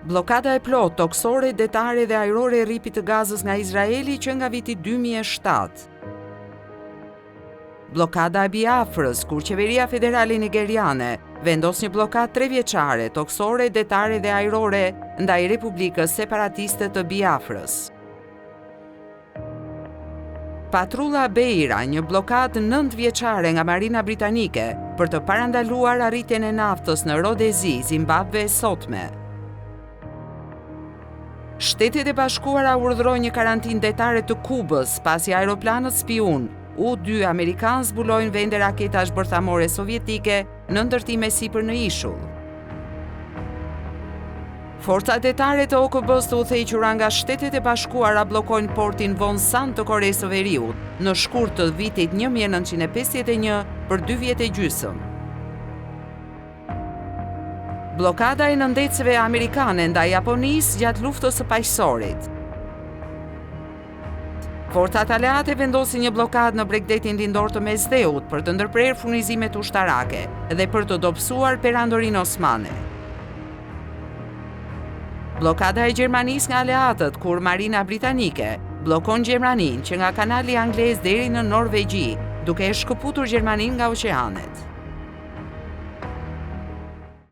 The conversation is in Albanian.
Blokada e plot, toksore, detare dhe ajrore e rripit të Gazës nga Izraeli që nga viti 2007. Blokada e Biafrës, kur qeveria federale nigeriane vendos një blokadë 3 vjeçare, toksore, detare dhe ajrore ndaj Republikës Separatiste të Biafrës. Patrulla Beira, një blokadë 9 vjeçare nga Marina Britanike për të parandaluar arritjen e naftës në Rodezi, Zimbabwe e sotme. Shtetet e Bashkuara urdhërojnë një karantinë detare të Kubës pasi aeroplanët spiun U-2 amerikan zbulojnë vende raketash bërthamore sovjetike në ndërtime sipër në ishull. Forcat detare të OKB-s të udhëhequra nga Shtetet e Bashkuara bllokojnë portin Wonsan të Koresë së Veriut në shkurt të vitit 1951 për 2 vjet e gjysmë. Blokada e nëndecëve amerikane ndaj Japonisë gjatë luftës së paqësorit. Forcat aleate vendosin një blokadë në Bregdetin lindor të Mesdheut për të ndërprerë furnizimet ushtarake dhe për të dobësuar perandorinë osmane. Blokada e Gjermanisë nga aleatët kur Marina Britanike bllokon Gjermaninë që nga kanali anglez deri në Norvegji, duke e shkëputur Gjermaninë nga oqeanet.